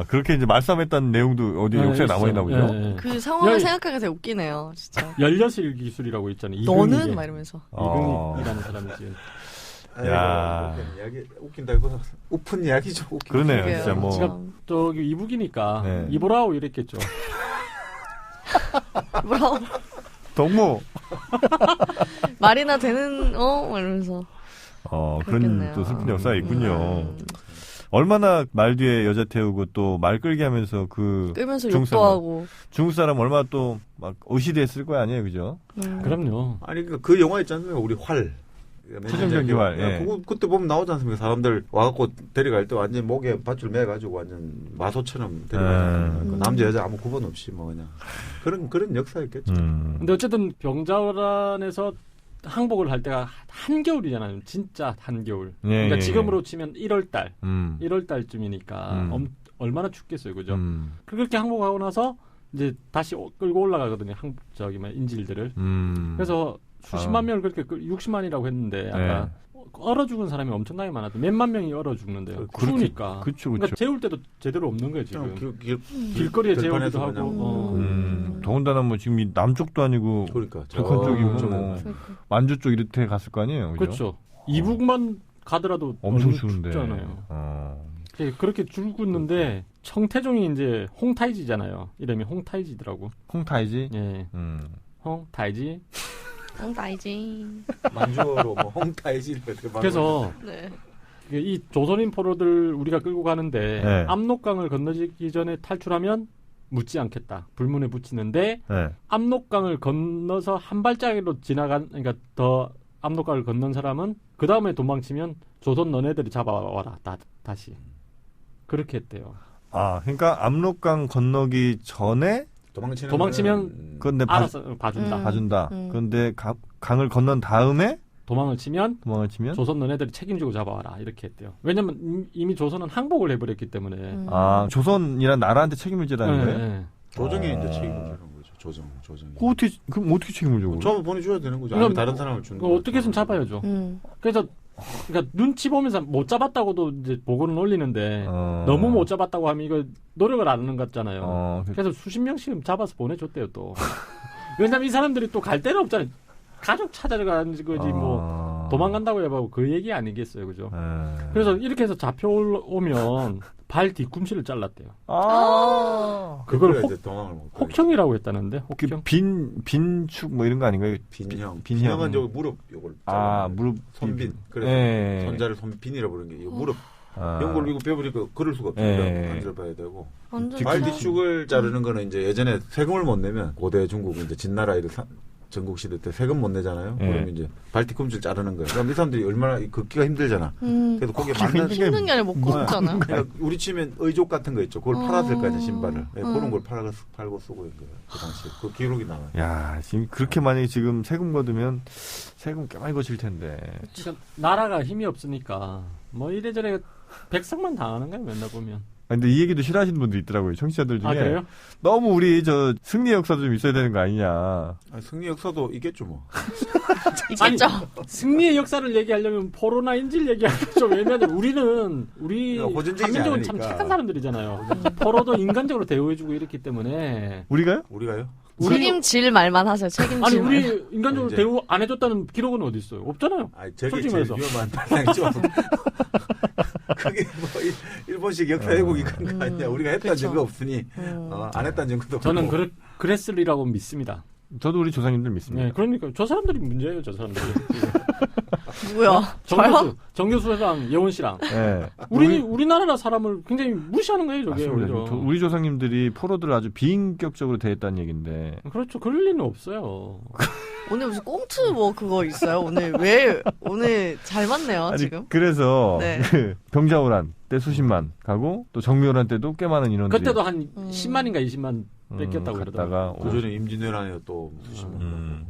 그렇게 이제 말싸움했다는 내용도 어디 역사에 남아있나 보죠? 그 상황을 생각하니까 되게 웃기네요. 진짜. 열려실 기술이라고 있잖아요. 너는? 막 이러면서. 이근이라는 사람이 지금. 야, 이야기 웃긴다고 오픈 이야기죠. 그러네요, 진짜 뭐. 지금 저기 이북이니까 이보라오 이랬겠죠. 이보라오. 동무. 말이나 되는 이러면서. 그런 또 슬픈 역사가 있군요. 얼마나 말 뒤에 여자 태우고 또 말 끌게 하면서 끌면서 욕도 하고. 중국 사람 얼마나 또 막 의시됐을 거 아니에요, 그죠? 그럼요. 아니 그 영화 있지 않습니까? 우리 활. 최정경기활. 그때 보면 나오지 않습니까? 사람들 와갖고 데려갈 때 완전 목에 밧줄 매가지고 완전 마소처럼 데려가잖아요. 남자 여자 아무 구분 없이 뭐 그냥 그런 역사였겠죠. 근데 어쨌든 병자호란에서 항복을 할 때가 한겨울이잖아요. 진짜 한겨울. 그러니까 지금으로 치면 1월달, 1월달쯤이니까 얼마나 춥겠어요, 그죠? 그렇게 항복하고 나서 이제 다시 끌고 올라가거든요. 인질들을. 그래서 수십만 명을 그렇게 60만이라고 했는데 아까 얼어 죽은 사람이 엄청나게 많았대. 몇만 명이 얼어 죽는데요. 추우니까. 그렇죠. 그러니까 재울 때도 제대로 없는 거예요, 지금. 길거리에 재우기도 하고. 더군다나 뭐 지금 이 남쪽도 아니고 그러니까 북한 쪽이고 뭐 만주 쪽 이렇게 갔을 거 아니에요, 그죠? 그렇죠. 이북만 가더라도 엄청 추운데. 춥잖아요. 그렇게 죽었는데 청태종이 이제 홍타이지잖아요. 이름이 홍타이지더라고. 홍타이지? 예. 홍타이지. 홍다이지. 만주어로 뭐 홍다이지 그래서 네. 이 조선인 포로들 우리가 끌고 가는데 네. 압록강을 건너기 전에 탈출하면 묻지 않겠다. 불문에 붙이는데 네. 압록강을 건너서 한 발짝이로 그러니까 더 압록강을 건넌 사람은 그 다음에 도망치면 조선 너네들이 잡아와라. 다시. 그렇게 했대요. 아, 그러니까 압록강 건너기 전에 도망치면 그런데 알아서 봐준다. 봐준다. 그런데 강을 건넌 다음에 도망을 치면 조선 너네들이 책임지고 잡아와라. 이렇게 했대요. 왜냐면 이미 조선은 항복을 해버렸기 때문에. 아, 조선이란 나라한테 책임을 지라는 거예요? 네. 조정이 이제 책임을 지는 거죠. 조정이. 그럼 어떻게 책임을 져요? 저 보내줘야 되는 거죠. 아니, 다른 사람을 주는 거. 어떻게 해서는 잡아야죠. 그래서 그러니까 눈치 보면서 못 잡았다고도 이제 보고는 올리는데 너무 못 잡았다고 하면 이거 노력을 안 하는 것 같잖아요. 그래서 수십 명씩 잡아서 보내줬대요 또. 왜냐면 이 사람들이 또 갈 데는 없잖아요. 가족 찾아러 가는 거지 뭐 도망간다고 해봐고 그 얘기 아니겠어요, 그죠? 그래서 이렇게 해서 잡혀오면 발 뒤꿈치를 잘랐대요. 그걸 혹형이라고 했다는데 혹형? 빈축 뭐 이런 거 아닌가요? 빈형은 저 무릎 요걸 무릎 손빈. 그래서 손자를 손빈이라고 부르는 게 무릎. 연골 이거 배우니까 그럴 수가 없죠. 만져봐야 되고. 발 뒤축을 자르는 거는 이제 예전에 세금을 못 내면 고대 중국 이제 진나라에도 전국 시대 때 세금 못 내잖아요. 그러면 이제 발 뒤꿈치를 자르는 거예요. 그럼 이 사람들이 얼마나 걷기가 힘들잖아. 그래서 거기에 힘든 게 아니라 못 걷잖아. 우리 치면 의족 같은 거 있죠. 그걸 팔았을 거 아니야, 신발을. 그런 걸 팔고 쓰고 있는 거예요. 그 당시에. 그 기록이 나와요. 야, 지금 그렇게 만약에 지금 세금 거두면 세금 꽤 많이 거칠 텐데. 그러니까 나라가 힘이 없으니까 뭐 이래저래 백성만 당하는 거예요, 맨날 보면. 근데 이 얘기도 싫어하시는 분도 있더라고요. 청취자들 중에. 그래요? 너무 우리 승리 역사도 좀 있어야 되는 거 아니냐. 승리 역사도 있겠죠, 뭐. 있겠죠. 승리의 역사를 얘기하려면 포로나 인질 얘기하겠죠. 왜냐하면 우리 한민족은 참 착한 사람들이잖아요. 포로도 인간적으로 대우해주고 이랬기 때문에. 우리가요? 책임질 말만 하세요. 책임질 아니 우리 인간적으로 대우 안 해줬다는 기록은 어디 있어요? 없잖아요. 저게 제일 위험한 발상이죠. 그게 뭐 일본식 역사 왜곡이 그런 거 아니야. 우리가 했다는 증거 없으니 안 했다는 증거도 없고. 저는 그랬으리라고 믿습니다. 저도 우리 조상님들 믿습니다. 네, 그러니까 저 사람들이 문제예요. 저 사람들이. 누구야? 정교수 회장, 예원 씨랑. 네. 우리나라 사람을 굉장히 무시하는 거예요. 저게. 우리 조상님들이 포로들을 아주 비인격적으로 대했다는 얘기인데. 그렇죠. 그럴 리는 없어요. 오늘 무슨 꽁트 뭐 그거 있어요? 오늘 잘 맞네요, 지금. 그래서 병자호란 때 수십만 가고 또 정묘란 때도 꽤 많은 인원들이. 그때도 한 10만인가 20만 뺏겼다고 그러다가. 그전에 임진왜란에 또 수십만.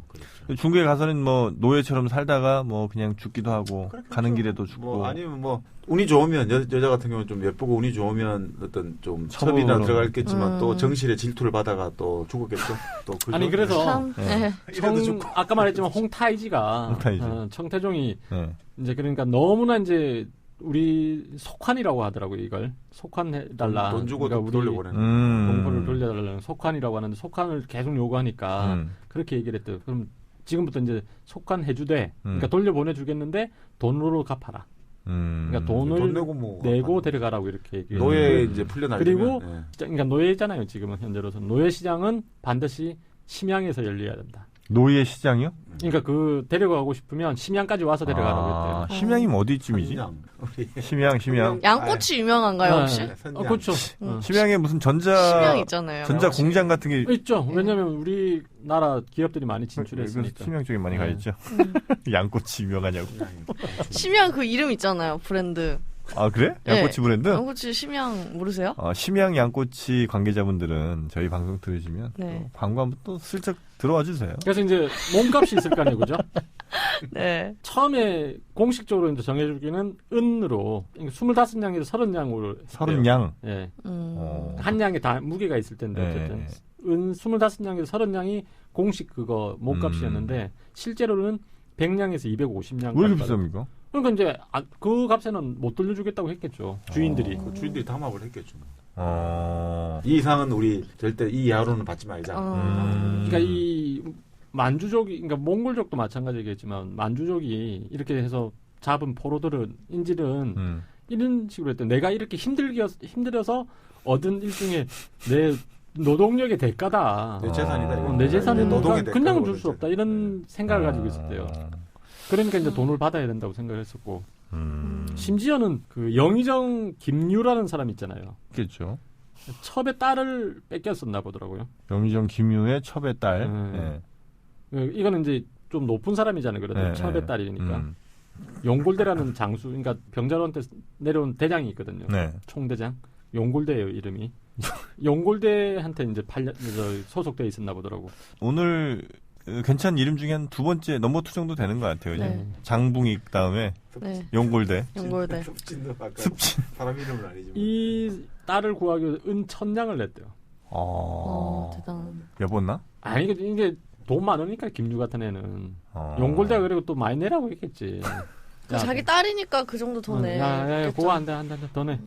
중국에 가서는 뭐 노예처럼 살다가 뭐 그냥 죽기도 하고 가는 길에도 죽고. 뭐 아니면 뭐 운이 좋으면 여자 같은 경우는 좀 예쁘고 운이 좋으면 어떤 좀 첩이나 들어갔겠지만 또 정실의 질투를 받아가 또 죽었겠죠. 또 아니 그래서 아까 말했지만 홍타이지가 청태종이 이제 그러니까 너무나 이제 우리 속환이라고 하더라고요. 이걸 속환해달라. 돈 주고 그러니까 돌려보내는 동포를 돌려달라는 속환이라고 하는데 속환을 계속 요구하니까 그렇게 얘기를 했대요. 그럼 지금부터 이제 속환해주되 그러니까 돌려보내주겠는데 돈으로 갚아라. 그러니까 돈을 내고 데려가라고 이렇게 얘기해요. 노예 이제 풀려나려면. 그리고 그러니까 노예잖아요. 지금은 현재로서 노예 시장은 반드시 심양에서 열려야 된다. 노예 시장이요? 그러니까 그 데려가고 싶으면 심양까지 와서 데려가라고 했대요. 심양이면 어디쯤이지? 심양. 양꼬치 유명한가요 혹시? 그렇죠. 심양에 무슨 심양 있잖아요. 전자 공장 같은 게 있죠. 왜냐하면 우리나라 기업들이 많이 진출했으니까. 심양 쪽에 많이 가 있죠. 양꼬치 유명하냐고. 심양 그 이름 있잖아요. 브랜드. 아 그래? 양꼬치 브랜드? 양꼬치 심양 모르세요? 심양 양꼬치 관계자분들은 저희 방송 들으시면 또 광고 한번 또 슬쩍 들어와 주세요. 그래서 이제 몸값이 있을 거 아니에요, 그죠? 네. 처음에 공식적으로 이제 정해주기는 은으로 25양에서 30양으로. 30양? 예. 한 양에 다 무게가 있을 텐데 어쨌든 은 25양에서 30양이 공식 그거 몸값이었는데 실제로는 100양에서 250양. 왜 이렇게 비쌉니까? 그러니까 이제 그 값에는 못 돌려주겠다고 했겠죠. 주인들이. 주인들이 담합을 했겠죠. 이 이상은 우리 절대 이 이하로는 받지 말자. 그러니까 이 만주족이, 그러니까 몽골족도 마찬가지겠지만 만주족이 이렇게 해서 잡은 포로들은 이런 식으로 했대. 내가 이렇게 힘들어서 얻은 일종의 내 노동력의 대가다. 내 재산이다. 이거. 내 재산은 노동의 그냥 줄 수 없다. 이런 생각을 가지고 있었대요. 그러니까 이제 돈을 받아야 된다고 생각했었고. 심지어는 그 영의정 김유라는 사람 있잖아요. 그렇죠. 첩의 딸을 뺏겼었나 보더라고요. 영의정 김유의 첩의 딸. 네. 이거는 이제 좀 높은 사람이잖아요. 그래도 네, 첩의 딸이니까. 용골대라는 장수, 그러니까 병자로한테 내려온 대장이 있거든요. 네. 총대장. 용골대예요, 이름이. 용골대한테 이제 소속돼 있었나 보더라고. 오늘 괜찮은 이름 중에 한 두 번째 넘버 2 정도 되는 것 같아요. 네. 장붕익 다음에 네. 용골대. 용골대. 습진. 사람 이름은 아니지만. 이 딸을 구하기 위해서 은 1000냥을 냈대요. 대단. 여보나? 아니 이게 돈 많으니까 김유 같은 애는 용골대가 그리고 또 많이 내라고 했겠지. 자기 딸이니까 그 정도 더 내. 야, 그거 안 돼, 더 내.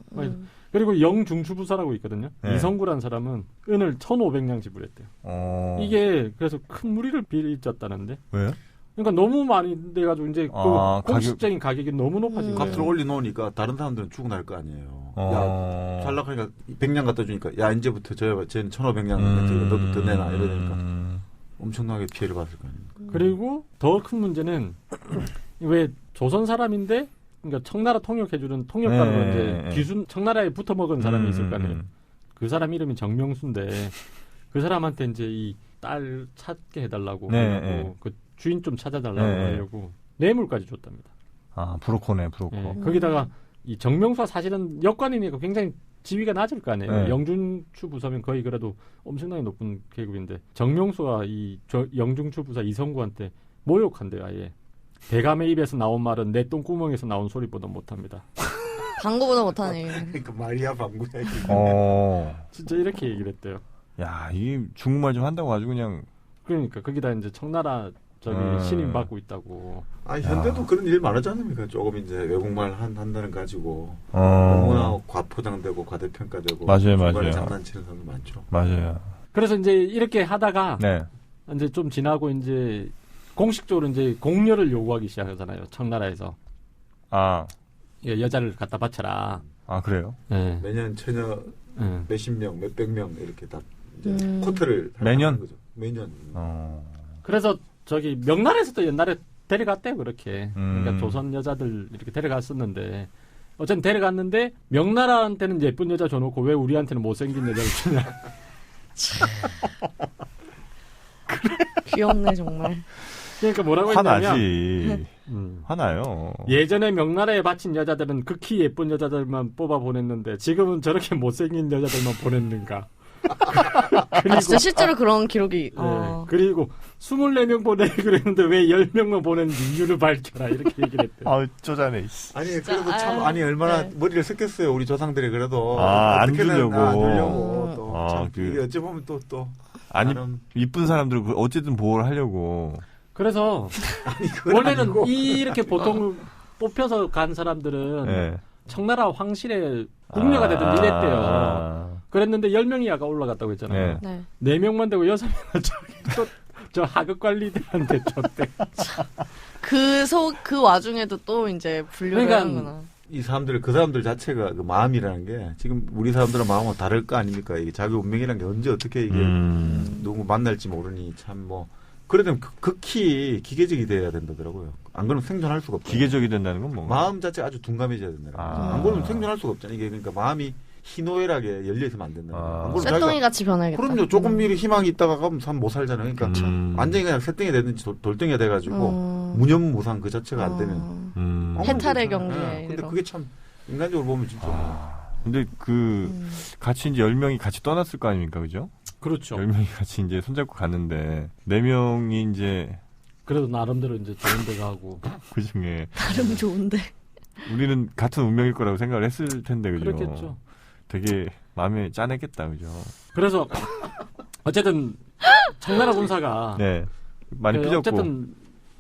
그리고 영중추부사라고 있거든요. 네. 이성구라는 사람은 은을 1,500냥 지불했대요. 이게 그래서 큰 무리를 빚었다는데. 왜요? 그러니까 너무 많이 돼가지고 이제 공식적인 가격이 너무 높아진 거예요. 값을 올려놓으니까 다른 사람들은 죽어날 거 아니에요. 야, 잘 나가니까 100냥 갖다 주니까 야 이제부터 쟤는 1,500냥 너도 더 내놔 이러니까 엄청나게 피해를 봤을 거 아닙니까. 그리고 더 큰 문제는 왜 조선 사람인데 그러니까 청나라 통역해주는 통역관으로 이제 귀순 청나라에 붙어먹은 사람이 있을 거 아니에요. 그 사람 이름이 정명수인데 그 사람한테 이제 이 딸 찾게 해달라고 하고 그 주인 좀 찾아달라고 하려고 뇌물까지 줬답니다. 브로커네, 브로커. 거기다가 이 정명수가 사실은 역관이니까 굉장히 지위가 낮을 거 아니에요. 영중추 부사면 거의 그래도 엄청나게 높은 계급인데 정명수가 이 영중추 부사 이성구한테 모욕한대요, 아예. 대감의 입에서 나온 말은 내 똥구멍에서 나온 소리보다 못합니다. 방구보다 못하네. 그러니까 말이야 방구야. 진짜 이렇게 얘기를 했대요. 야, 이 중국말 좀 한다고 아주 그냥. 그러니까 거기다 이제 청나라 신임 받고 있다고. 현대도 그런 일 많았지 않습니까? 조금 이제 외국말 한다는 가지고 너무나 과포장되고 과대평가되고. 맞아요. 장난치는 사람도 많죠. 맞아요. 그래서 이제 이렇게 하다가 이제 좀 지나고 이제 공식적으로 이제 공료를 요구하기 시작하잖아요. 청나라에서. 여자를 갖다 바쳐라. 그래요? 네. 매년 처녀 몇십 명, 몇백 명 이렇게 다 이제 코트를 매년 거죠. 매년. 그래서 명나라에서도 옛날에 데려갔대요. 그렇게. 그러니까 조선 여자들 이렇게 데려갔었는데 어쨌든 데려갔는데 명나라한테는 예쁜 여자 줘놓고 왜 우리한테는 못생긴 여자를 주냐. 귀엽네 정말. 그러니까 뭐라고 했냐면 화나지. 화나요. 예전에 명나라에 바친 여자들은 극히 예쁜 여자들만 뽑아 보냈는데 지금은 저렇게 못생긴 여자들만 보냈는가. 그리고 진짜 실제로 그런 기록이. 그리고 24명 보내기로 했는데 왜 10명만 보냈는지 이유를 밝혀라 이렇게 얘기를 했대요. 쪼잔해. 아니 그래도 참 얼마나 머리를 썼겠어요 우리 조상들이 그래도. 안 주려고. 또 이게 어찌 보면 또 아니 이쁜 사람들 어쨌든 보호를 하려고. 그래서 원래는 이렇게 보통 뽑혀서 간 사람들은 청나라 황실에 궁녀가 되든 이랬대요. 그랬는데 10명이 아까 올라갔다고 했잖아요. 4명만 되고 6명은 저 하급 관리들한테 줬대. 그 와중에도 또 이제 분류를 하는구나. 이 사람들 그 사람들 자체가 그 마음이라는 게 지금 우리 사람들의 마음은 다를 거 아닙니까? 이게 자기 운명이라는 게 언제 어떻게 이게 누구 만날지 모르니 참 그러면 극히 기계적이 돼야 된다더라고요. 안 그러면 생존할 수가 없죠. 기계적이 된다는 건 뭔가? 마음 자체가 아주 둔감해져야 된다. 안 그러면 생존할 수가 없잖아요. 이게 그러니까 마음이 희노애락에 열려있으면 안 된다. 쇳덩이 같이 변해야겠다. 그럼요. 조금 미리 희망이 있다가 가면 못 살잖아요. 그러니까 완전히 그냥 쇳덩이 되든지 돌덩이가 돼가지고 무념무상 그 자체가 안 되면 해탈의 경계. 근데 그게 참 인간적으로 보면 진짜. 근데 같이 이제 10명이 같이 떠났을 거 아닙니까, 그죠? 그렇죠. 10명이 같이 이제 손잡고 갔는데 4명이 이제 그래도 나름대로 이제 좋은 데 가고 그 중에 나름 좋은데 우리는 같은 운명일 거라고 생각을 했을 텐데 그죠? 그렇겠죠. 되게 마음에 짠했겠다, 그죠? 그래서 어쨌든 청나라 군사가 많이 삐졌고 어쨌든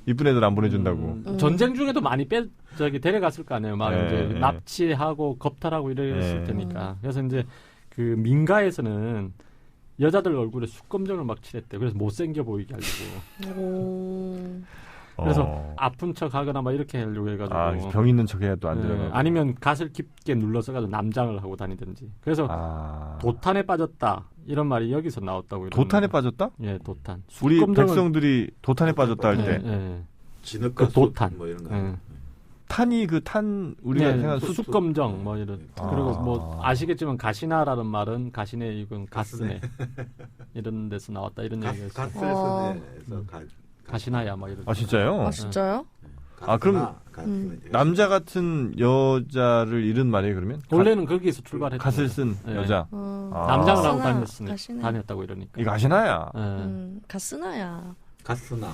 이쁜 애들 안 보내준다고 전쟁 중에도 많이 데려갔을 거 아니에요. 막 이제 납치하고 겁탈하고 이랬을 테니까. 그래서 이제 그 민가에서는 여자들 얼굴에 숯검정을 막 칠했대. 그래서 못생겨 보이게 하려고. 그래서 아픈 척 하거나 막 이렇게 하려고 해가지고. 병 있는 척 해야 또 안 되는 거. 아니면 갓을 깊게 눌러서가지고 남장을 하고 다니든지. 그래서 도탄에 빠졌다. 이런 말이 여기서 나왔다고. 도탄에 빠졌다? 예, 도탄. 우리 백성들이 도탄에 빠졌다 할 때. 진흙과 도탄. 뭐 이런 거. 탄이 우리가 생각하는 숫검정 뭐 이런. 그리고 뭐 아시겠지만 가시나라는 말은 가시네 이건 가스네 이런 데서 나왔다 이런 얘기가 있어요. 가스에서 가시나야 뭐 이런. 진짜요? 진짜요? 그럼 남자 같은 여자를 잃은 말이에요 그러면? 원래는 거기에서 출발했죠. 갓을 쓴 여자. 남장을 하고 다녔다고 이러니까. 이거 가시나야? 가스나야. 가스나.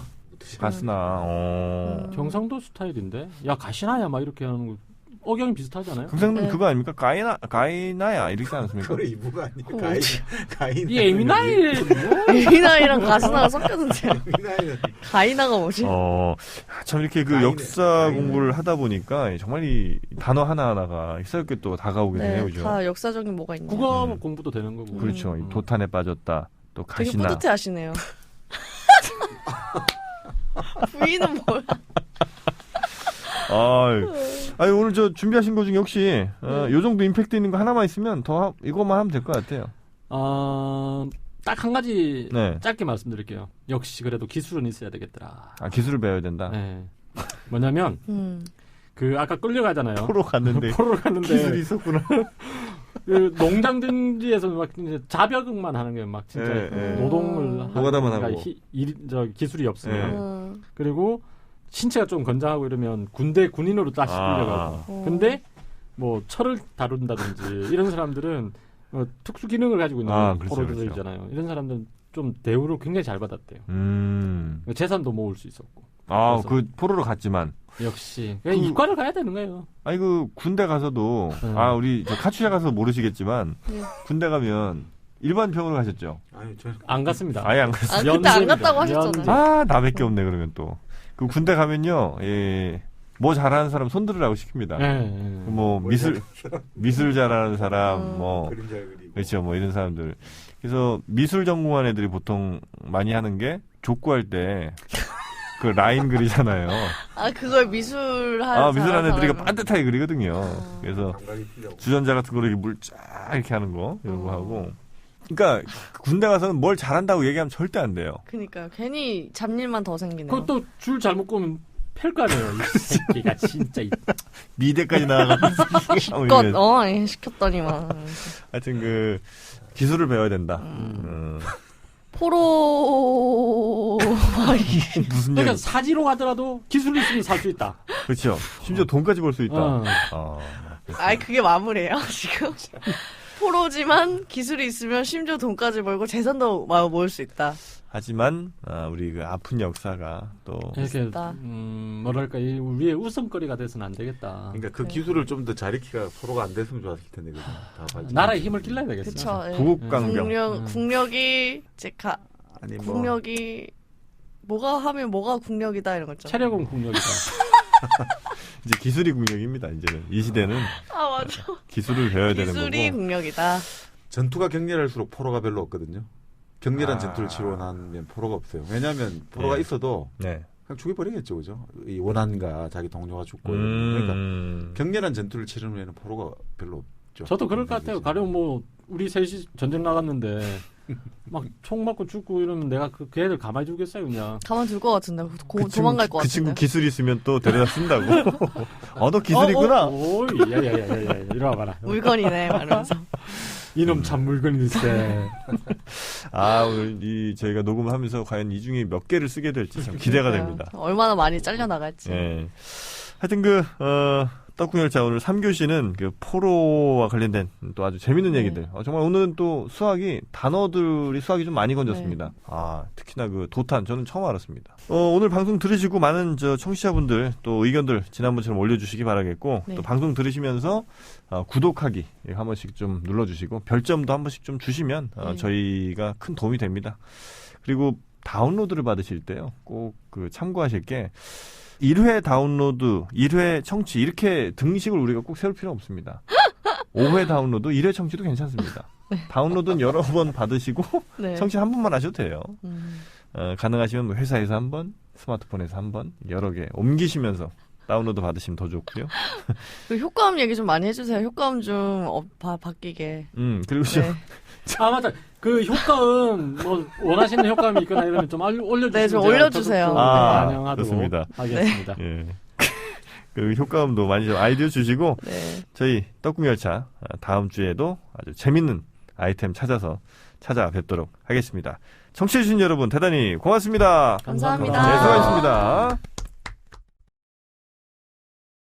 경상도 스타일인데. 야 가시나야 막 이렇게 하는 거 억양이 비슷하잖아요. 경상도는 그거 아닙니까? 가이나야 이렇게 하지 않습니까? 그거 이부가 아니에요. 가이나. 이 에미나이랑 가스나가 섞였는데요. 가이나가 뭐지? 참 이렇게 그 역사 공부를 하다 보니까 정말 이 단어 하나하나가 엑스럽게 또 다가오게 되네요. 그죠? 다 역사적인 뭐가 있네요. 국어 공부도 되는 거고. 그렇죠. 도탄에 빠졌다. 또 가시나. 되게 뿌듯해 하시네요. 부인은 뭐야? 오늘 저 준비하신 거 중에 혹시 요 정도 임팩트 있는 거 하나만 있으면 더 이것만 하면 될 것 같아요. 딱 한 가지 짧게 말씀드릴게요. 역시 그래도 기술은 있어야 되겠더라. 기술을 배워야 된다. 네. 뭐냐면 그 아까 끌려가잖아요. 포로 갔는데 기술이 있었구나. 그 농장 등지에서 막 이제 자벽만 하는 게 막 진짜 노동을 노가다만 하고 기술이 없으면 그리고 신체가 좀 건장하고 이러면 군인으로 다시 끌려가고. 근데 뭐 철을 다룬다든지 이런 사람들은 특수 기능을 가지고 있는 포로들이잖아요. 이런 사람들은 좀 대우를 굉장히 잘 받았대요. 재산도 모을 수 있었고. 그 포로로 갔지만 역시 이과를 가야 되는 거예요. 그 군대 가서도 우리 카츄야 가서 모르시겠지만 군대 가면 일반 병으로 가셨죠? 안 갔습니다. 아예 안 갔어요. 그때 안 갔다고 하셨잖아요. 나밖에 없네 그러면 또. 그 군대 가면요, 뭐 잘하는 사람 손들으라고 시킵니다. 뭐 미술 잘하는 사람, 뭐 그림자 그리고. 그렇죠, 뭐 이런 사람들. 그래서 미술 전공한 애들이 보통 많이 하는 게 족구할 때 그 라인 그리잖아요. 그걸 미술하는 애들이 반듯하게 그리거든요. 그래서 주전자 같은 거로 이렇게 물 쫙 이렇게 하는 거 이런 거 하고. 그러니까 군대 가서는 뭘 잘한다고 얘기하면 절대 안 돼요. 그러니까 괜히 잡일만 더 생기네요. 그것도 줄 잘못 끄면 팰 거 아니에요. 이 새끼가 진짜 미대까지 나가가지고 시켰더니만. 하여튼 그 기술을 배워야 된다. 포로 무슨 그러니까 사지로 가더라도 기술이 있으면 살 수 있다. 그렇죠. 심지어 돈까지 벌 수 있다. 그게 마무리예요 지금. 포로지만 기술이 있으면 심지어 돈까지 벌고 재산도 모을 수 있다. 하지만 우리 그 아픈 역사가 또 이렇게 뭐랄까 우리의 웃음거리가 돼서는 안 되겠다. 그러니까 그 기술을 좀 더 잘 익히가 포로가 안 됐으면 좋았을 텐데 나라의 힘을 길러야 되겠어요. 그렇죠. 구국강병. 국력이 국력이 뭐가 하면 뭐가 국력이다 이런 거 있잖아요. 체력은 국력이다. 이제 기술이 국력입니다. 이제는 이 시대는 맞아. 기술을 배워야 되는 거고. 기술이 국력이다. 전투가 격렬할수록 포로가 별로 없거든요. 격렬한 전투를 치러나면 포로가 없어요. 왜냐하면 포로가 있어도 그냥 죽여버리겠죠, 그죠? 이 원한과 자기 동료가 죽고 그러니까 격렬한 전투를 치르면 포로가 별로 없죠. 저도 그럴 것 같아요. 가령 뭐 우리 셋이 전쟁 나갔는데 막 총 맞고 죽고 이러면 내가 그 애들 가만히 두겠어요, 그냥. 가만 둘 것 같은데 도망갈 것 같은데. 그 친구 기술 있으면 또 데려다 쓴다고. 너 기술 있구나. 야야야야야 이리 와봐라. 물건이네 말하면서. 이놈 참 물건일세. 오늘 저희가 녹음을 하면서 과연 이 중에 몇 개를 쓰게 될지 참 기대가 됩니다. 얼마나 많이 잘려 나갈지. 하여튼 떡국열차 오늘 3교시는 그 포로와 관련된 또 아주 재밌는 얘기들. 정말 오늘은 또 단어들이 수학이 좀 많이 건졌습니다. 특히나 그 도탄 저는 처음 알았습니다. 오늘 방송 들으시고 많은 청취자분들 또 의견들 지난번처럼 올려주시기 바라겠고 또 방송 들으시면서 구독하기 한 번씩 좀 눌러주시고 별점도 한 번씩 좀 주시면 저희가 큰 도움이 됩니다. 그리고 다운로드를 받으실 때요 꼭 그 참고하실 게 1회 다운로드, 1회 청취 이렇게 등식을 우리가 꼭 세울 필요 없습니다. 5회 다운로드, 1회 청취도 괜찮습니다. 다운로드는 여러 번 받으시고 청취 한 번만 하셔도 돼요. 가능하시면 뭐 회사에서 한번, 스마트폰에서 한번 여러 개 옮기시면서 다운로드 받으시면 더 좋고요. 그 효과음 얘기 좀 많이 해주세요. 효과음 좀 바뀌게. 그리고 좀. 네. 아 맞다. 그 효과음 뭐 원하시는 효과음이 있거나 이러면 좀 올려주시면 네, 좀 올려주세요. 반영하도록 좋습니다. 하겠습니다. 예. 그 효과음도 많이 좀 아이디어 주시고 저희 떡국열차 다음 주에도 아주 재밌는 아이템 찾아뵙도록 하겠습니다. 청취해주신 여러분 대단히 고맙습니다. 감사합니다. 네, 수고하셨습니다.